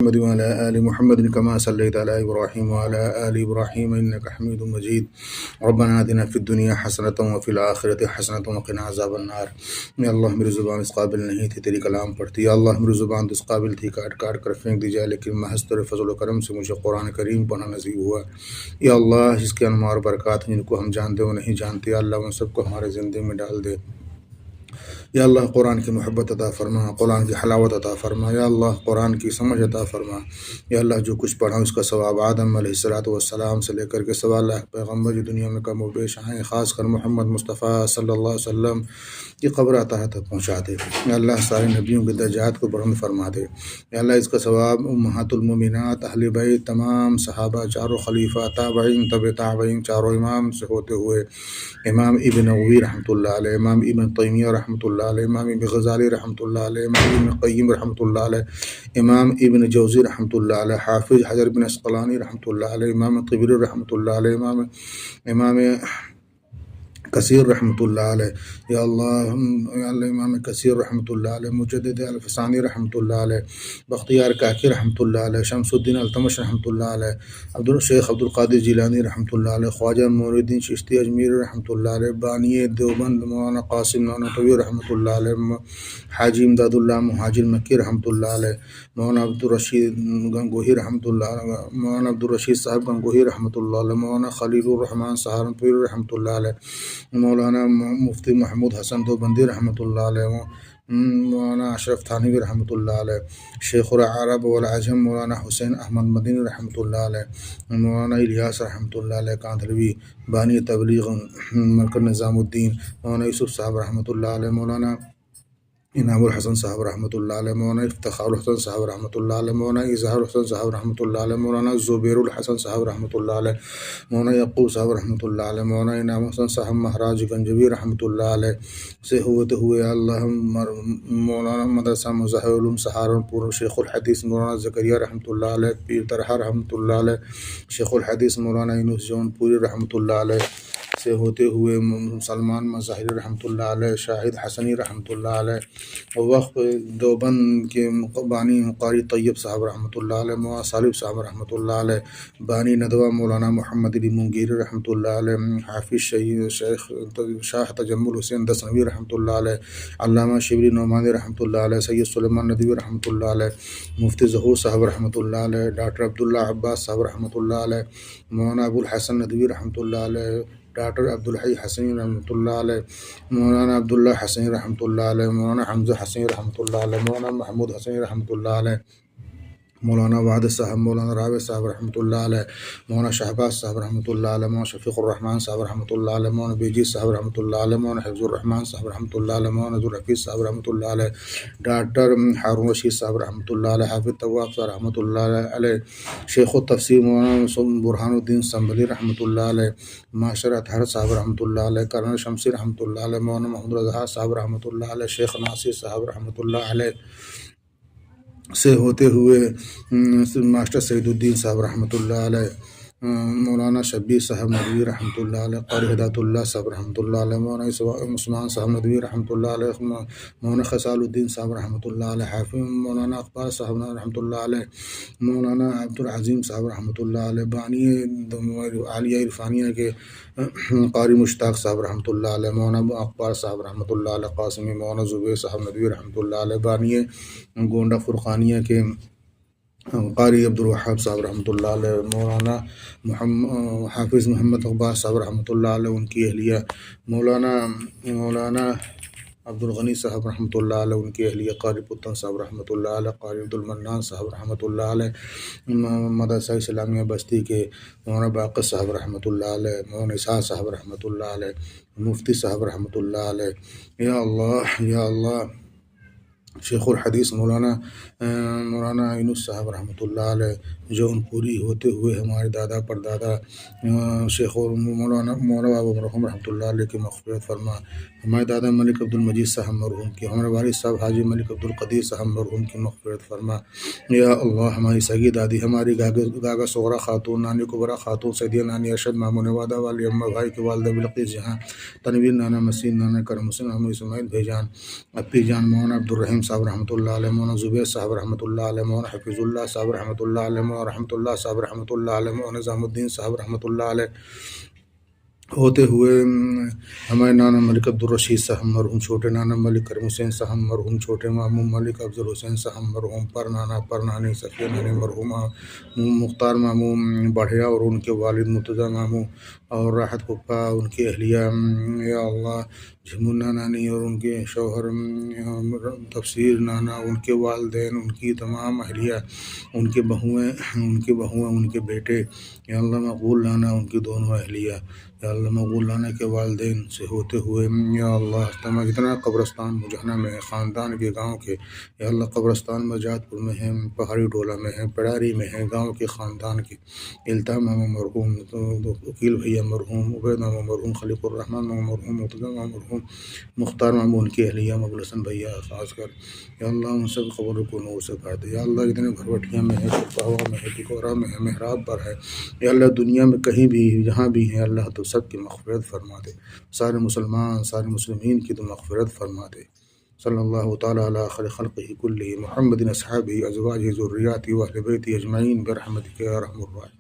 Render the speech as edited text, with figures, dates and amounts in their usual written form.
محمد وعلى آل محمد كما صليت على إبراهيم وعلى آل إبراهيم إنك حميد مجيد ربنا آتنا في الدنيا حسنة وفي الآخرة حسنة وقنا عذاب النار۔ یا اللہ میری زبان اس قابل نہیں تھی تیری کلام پڑھتی، یا اللہ میری زبان تو اس قابل تھی کاٹ کاٹ کر پھینک دی جائے، لیکن محض تیرے فضل و کرم سے مجھے قرآن کریم پڑھنا نصیب ہوا۔ یا اللہ جس کے انوار برکات ہیں جن کو ہم جانتے و نہیں جانتے، یا اللہ ان سب کو ہمارے زندگی میں ڈال دے۔ یا اللہ قرآن کی محبت عطا فرما، قرآن کی حلاوت عطا فرما، یا اللہ قرآن کی سمجھ عطا فرما۔ یا اللہ جو کچھ پڑھا اس کا ثواب آدم علیہ السلام سے لے کر کے 1.25 پیغمبر جو دنیا میں کم و بیش ہیں، خاص کر محمد مصطفیٰ صلی اللہ علیہ وسلم کی قبر عطا تک پہنچا دے۔ یا اللہ سارے نبیوں کے درجات کو بلند فرما دے۔ یا اللہ اس کا ثواب امہات المومنات، اہل بیت، تمام صحابہ، چاروں خلیفہ، تابعین، تبع تابعین، چاروں امام سے ہوتے ہوئے امام ابن نووی رحمۃ اللہ علیہ، امام ابن تیمیہ رحمۃ اللہ علیہ، امام ابن غزالی رحمۃ اللہ علیہ، امام ابن قیم رحمۃ اللہ علیہ، امام ابن جوزی رحمۃ اللہ علیہ، حافظ حجر بن عسقلانی رحمۃ اللہ علیہ، امام طبری رحمۃ اللہ علیہ، امام کثیر رحمۃ اللہ علیہ، یا اللہ امام کثیر رحمۃ اللہ علیہ، مجدد الفسانی رحمۃ اللہ علیہ، بختیار کاکی رحمۃ اللہ علیہ، شمس الدین التمش رحمۃ اللہ علیہ، شیخ عبدالقادر جیلانی رحمۃ اللہ علیہ، خواجہ معین الدین چشتی اجمیری رحمۃ اللہ علیہ، بانی دیوبند مولانا قاسم نانوتوی رحمۃ اللہ علیہ، حاجی امداد اللہ مہاجر مکی رحمۃ اللہ علیہ، مولانا عبدالرشید گنگوہی رحمۃ اللہ علیہ، مولانا عبدالرشید صاحب گنگوہی رحمۃ اللہ علیہ، مولانا خلیل الرحمن سہارنپوری رحمۃ اللہ علیہ، مولانا مفتی محمود حسن دیوبندی رحمۃ اللہ علیہ، مولانا اشرف تھانوی رحمۃ اللہ علیہ، شیخ العرب والعجم مولانا حسین احمد مدنی رحمۃ اللہ علیہ، مولانا الیاس رحمۃ اللہ علیہ کاندھلوی، بانی تبلیغ مرکز نظام الدین مولانا یوسف صاحب رحمۃ اللہ علیہ، مولانا انعام الحسن صاحب رحمۃ اللہ علیہ، مولانا افتخار الحسن صاحب رحمۃ اللہ علیہ، مولانا اظہار الحسن صاحب رحمۃ اللہ علیہ، مولانا زبیر الحسن صاحب رحمۃ اللہ علیہ، مولانا یعقوب صاحب رحمۃ اللہ علیہ، مولانا انعام الحسن صاحب مہاراج گنجوی رحمۃ اللہ علیہ سے ہوتے ہوئے اللہ مولانا مدرسہ مظاہر علوم سہارنپور، شیخ الحدیث مولانا زکریا رحمۃ اللہ علیہ، پیر طرحہ رحمۃ اللہ علیہ، شیخ الحدیث مولانا یونس جون پوری رحمۃ اللہ علیہ سے ہوتے ہوئے سلمان مظاہری رحمۃ اللہ علیہ، شاہد حسنی رحمۃ اللہ علیہ، وقف دیوبند کے بانی قاری طیب صاحب رحمۃ اللہ علیہ، مولانا صالح صاحب رحمۃ اللہ علیہ، بانی ندوہ مولانا محمد علی منگیری رحمۃ اللہ علیہ، حافظ شیخ شاہ تجمل حسین دسنوی رحمۃ اللہ علیہ، علامہ شبلی نعمانی رحمۃ اللہ علیہ، سید سلیمان ندوی رحمۃ اللہ علیہ، مفتی ظہور صاحب رحمۃ اللہ علیہ، ڈاکٹر عبداللہ عباس صاحب رحمۃ اللہ علیہ، مولانا ابو الحسن ندوی رحمۃ اللہ علیہ، ڈاکٹر عبدالحی حسنی رحمۃ اللہ علیہ، مولانا عبداللہ حسنی رحمۃ اللہ علیہ، مولانا حمزہ حسنی رحمۃ اللہ علیہ، مولانا محمود حسنی رحمۃ اللہ علیہ، مولانا وعد صاحب، مولانا راوع صاحب رحمۃ اللہ علیہ، مولانا شہباز صاحب رحمۃ اللہ علیہ، مولانا شفیق الرحمان صاحب رحمۃ اللہ علیہ، مولانا بیجی صاحب رحمۃ اللہ علیہ، مولانا حفظ الرحمان صاحب رحمۃ اللہ علیہ، مولانا عبدالحفیظ صاحب رحمۃ اللہ علیہ، ڈاکٹر ہارون رشید صاحب رحمۃ اللہ علیہ، حافظ طواب صاحب رحمۃ اللہ علیہ، شیخ التفسیر مولانا برہان الدین سنبھلی رحمۃ اللہ علیہ، ماشر اطہر صاحب رحمۃ اللہ علیہ، کرنل شمسی رحمۃ اللہ علیہ، مولانا محمد رضا صاحب رحمۃ اللہ علیہ، شیخ ناصر صاحب رحمۃ اللہ علیہ سے ہوتے ہوئے ماسٹر سعید الدین صاحب رحمۃ اللہ علیہ، مولانا شبیر صاحب ندوی رحمۃ اللہ علیہ، قاری ہدایت اللہ صاحب رحمۃ اللہ علیہ، مولانا عثمان صاحب ندوی رحمۃ اللہ علیہ، مولانا خصال الدین صاحب رحمۃ اللہ علیہ، حافظ مولانا اقبال صاحب رحمۃ اللہ علیہ، مولانا عبدالعظیم صاحب رحمۃ اللہ علیہ، بانی عالیہ عرفانیہ کے قاری مشتاق صاحب رحمۃ اللہ علیہ، مولانا اقبال صاحب رحمۃ اللہ علیہ قاسمی، مولانا زبیر صاحب ندوی رحمۃ اللہ علیہ، بانی گونڈہ فرقانیہ کے قاری عبدالوہاب صاحب رحمۃ اللہ علیہ، مولانا حافظ محمد اقبال صاحب رحمۃ اللہ علیہ، ان کی اہلیہ مولانا عبدالغنی صاحب رحمۃ اللہ علیہ، ان کی اہلیہ قاری پتن صاحب رحمۃ اللہ علیہ، قاری عبدالمنان صاحب رحمۃ اللہ علیہ، مدرسہ اسلامیہ بستی کے مولانا باقر صاحب رحمۃ اللہ علیہ، مولانا اسحاق صاحب رحمۃ اللہ علیہ، مفتی صاحب رحمۃ اللہ علیہ، یا اللہ یا اللہ، شیخ الحدیث مولانا یونس صاحب رحمۃ اللہ علیہ، جو ان پوری ہوتے ہوئے ہمارے دادا پردادا شیخ مولانا بابا مرحوم رحمۃ اللہ علیہ کی مغفرت فرما، ہمارے دادا ملک عبدالمجید صاحب مرحوم کی، ہمارے والد صاحب حاجی ملک عبدالقدیر صاحب مرحوم کی مغفرت فرما، یا اللہ ہماری سگی دادی، ہماری گاگا صغرا خاتون، نانی کبرا خاتون، سیدیہ نانی ارشد مامون وادہ والی اماں بھائی کی والدہ بلقیس جہاں، تنویر نانا مسین، نانا کرم حسین، احمد اسماعیل بھائی جان، اپی جان مولانا عبدالرحیم صاحب رحمۃ اللہ علیہ، مولانا زبیر صاحب رحمۃ اللہ علیہ، مولانا حفیظ اللہ صاحب رحمۃ اللہ علیہ، مولانا رحمۃ اللہ صاحب رحمۃ اللہ علیہ، مولانا نظام الدین صاحب رحمۃ اللہ علیہ، ہوتے ہوئے ہمارے نانا ملک عبدالرشید صاحب مرحوم، چھوٹے نانا ملک کریم حسین صاحب مرحوم، چھوٹے ماموں ملک افضل حسین صاحب مرحوم، پر نانا پر نانی صفیہ نانی مرحومہ، مختار ماموں بڑھیا اور ان کے والد مرتضیٰ ماموں، اور راحت پھپھا ان کی اہلیہ، یا اللہ جھمنا نانی اور ان کے شوہر تفسیر نانا، ان کے والدین، ان کی تمام اہلیہ، ان کے بہویں ان کے بیٹے، یا اللہ مقبول نانا ان کی دونوں اہلیہ، یا اللہ مقبول نانا کے والدین سے ہوتے ہوئے، یا اللہ تمام جتنا قبرستان مجھنا میں ہے خاندان کے گاؤں کے، یا اللہ قبرستان مجاد پور میں ہیں، پہاڑی ٹولہ میں ہیں، پڑاری میں ہیں، گاؤں کے خاندان کے، التہا ماما مرحوم، وکیل بھیا مرحوم، عبید ماما مرحوم، خلیق الرحمن ماما مرحوم، مرتضیٰ ماما مرحوم، مختار ماما ان کی اہلیہ، مقبول حسن بھیا خاص کر، یا اللہ ان سب قبر کو نور سے بھر دے، یا اللہ جتنے بھروٹیاں میں ہے، پہوا میں ہے، ٹکورا میں ہے، محراب پر ہے، یا اللہ دنیا میں کہیں بھی جہاں بھی ہیں اللہ تو سب کی مغفرت فرما دے، سارے مسلمان سارے مسلمین کی تو مغفرت فرما دے۔ صلی اللہ تعالیٰ علی خیر خلقہ کلہ محمد اصحابہ ازواجہ ذریاتہ و اہل بیتہ اجمعین برحمتک یا ارحم الراحمین۔